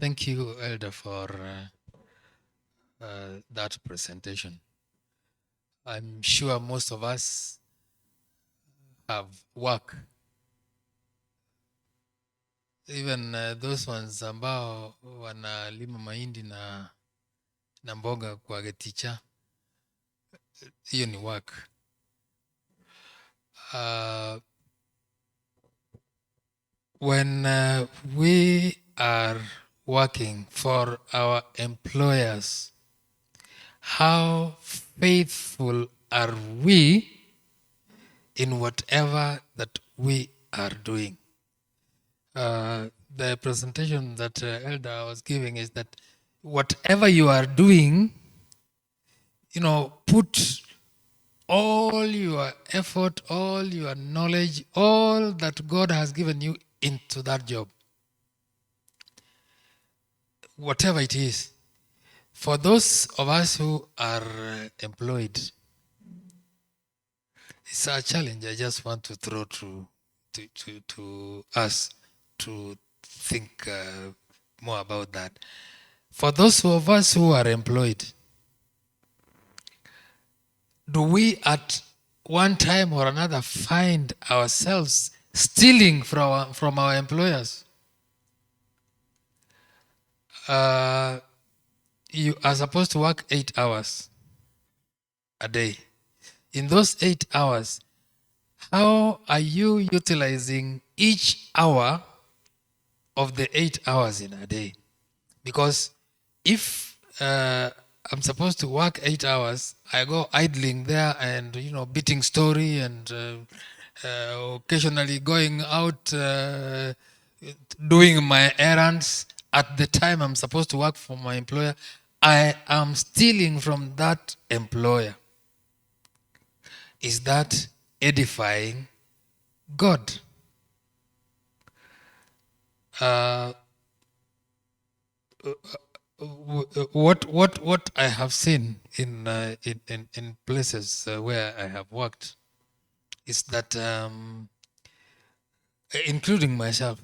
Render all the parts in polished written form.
Thank you, Elder, for that presentation. I'm sure most of us have work, even those ones ambao wanalima mahindi na mboga kwa geticha, hiyo ni work. When we are working for our employers, how faithful are we in whatever that we are doing? The presentation that Elder was giving is that whatever you are doing, put all your effort, all your knowledge, all that God has given you into that job. Whatever it is. For those of us who are employed, it's a challenge I just want to throw to us to think more about that. For those of us who are employed, do we at one time or another find ourselves stealing from our employers? You are supposed to work 8 hours a day. In those 8 hours, how are you utilizing each hour of the 8 hours in a day? Because if I'm supposed to work 8 hours, I go idling there and beating story and occasionally going out doing my errands at the time I'm supposed to work for my employer, I am stealing from that employer. Is that edifying God? What I have seen in places where I have worked is that, including myself,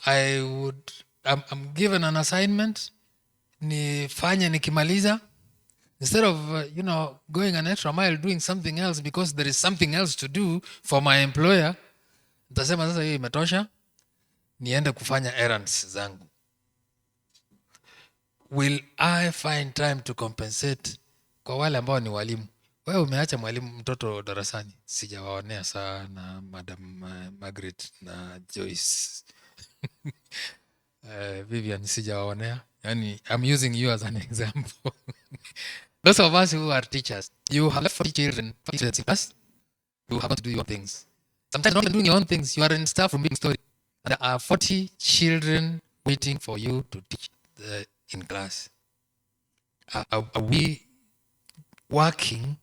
I'm given an assignment, nifanye nikimaliza, instead of going an extra mile doing something else because there is something else to do for my employer, nitasema sasa hiyo imetosha, niende kufanya errands zangu. Will I find time to compensate kwa wale ambao ni walimu? Wewe umeacha mwalimu mtoto darasani, sijawaonea sana Madam Margaret na Joyce. Vivian, sijawaonea. Yani, I'm using you as an example. Those of us who are teachers, you have left 40 children in class, you have to do your own things. Sometimes not even doing your own things, you are in staff from being story. And there are 40 children waiting for you to teach in class. Are we working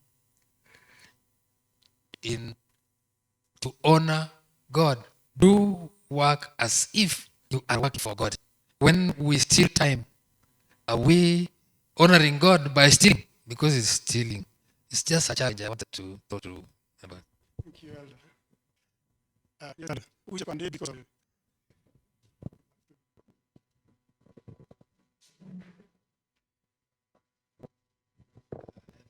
to honor God? Do work as if you are working for God. When we steal time, are we honoring God by stealing? Because it's stealing. It's just a challenge I wanted to talk to about. Thank you, Elder. Yes, Elder. Which one did because of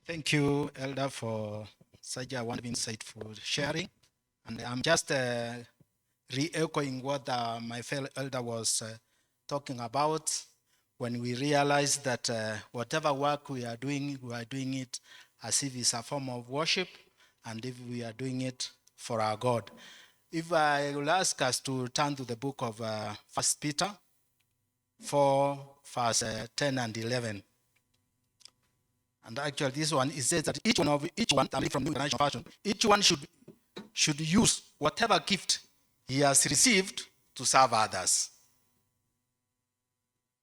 Thank you, Elder, for such a wonderful, insightful sharing. And I'm just re-echoing what my fellow elder was talking about. When we realize that whatever work we are doing it as if it's a form of worship, and if we are doing it for our God. If I will ask us to turn to the book of 1 Peter 4, verse 10 and 11. And actually, this one, it says that each one, I'm from New International Version, each one should use whatever gift he has received to serve others,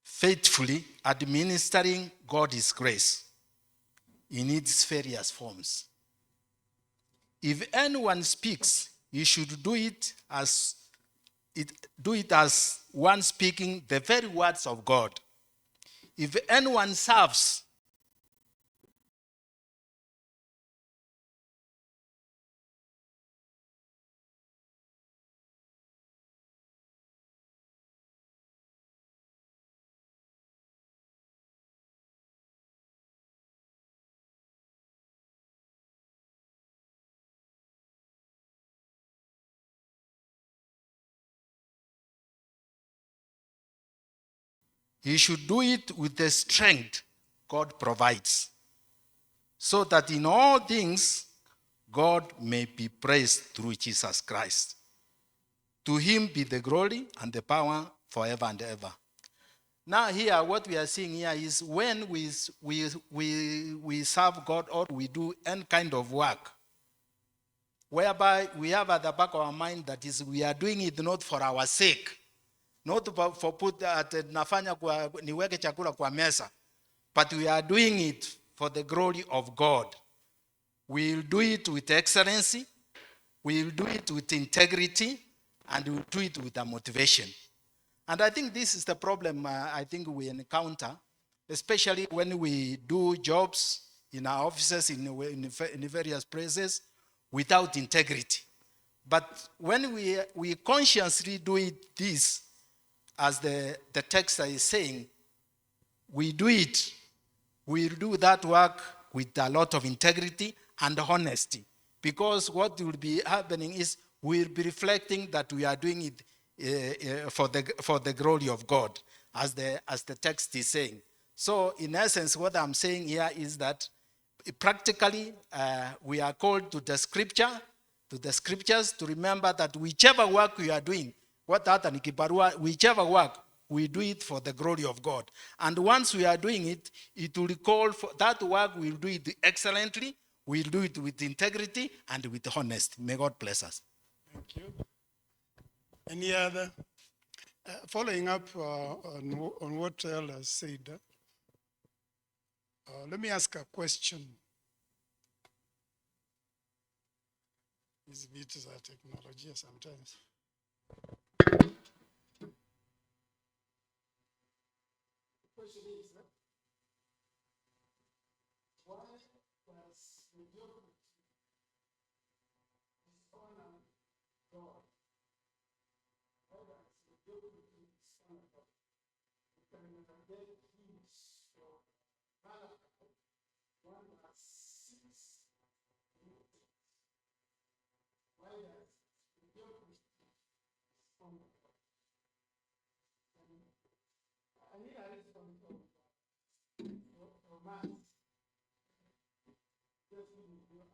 faithfully administering God's grace in its various forms. If anyone speaks, he should do it as one speaking the very words of God. If anyone serves, he should do it with the strength God provides, so that in all things God may be praised through Jesus Christ. To him be the glory and the power forever and ever. Now here, what we are seeing here is when we serve God or we do any kind of work, whereby we have at the back of our mind that is we are doing it not for our sake, not for put that nafanya niweke chakula kwa mesa, but we are doing it for the glory of God. We'll do it with excellency, we'll do it with integrity, and we'll do it with a motivation. And I think this is the problem I think we encounter, especially when we do jobs in our offices, in various places, without integrity. But when we consciously do this, as the text is saying, we do that work with a lot of integrity and honesty. Because what will be happening is we'll be reflecting that we are doing it for the glory of God, as the text is saying. So in essence, what I'm saying here is that practically we are called to the scriptures to remember that whichever work we are doing, whichever work, we do it for the glory of God. And once we are doing it, it will call for that work, we'll do it excellently, we'll do it with integrity and with honesty. May God bless us. Thank you. Any other? Following up on what El has said, let me ask a question. These bits are technology sometimes. The question is, why does mediocrity dishonor God? Why does mediocrity dishonor God? You can get hints from Malachi 1:6. Why does mediocrity dishonor God? I need a response from Romans. Just give me your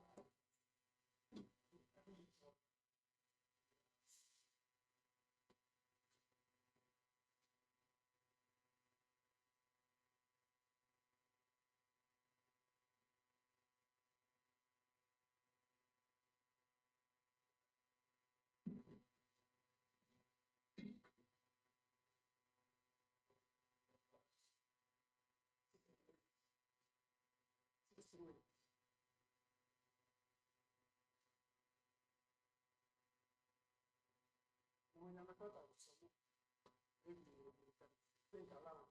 mwenye ametoka kusoma. Maybe you can think aloud.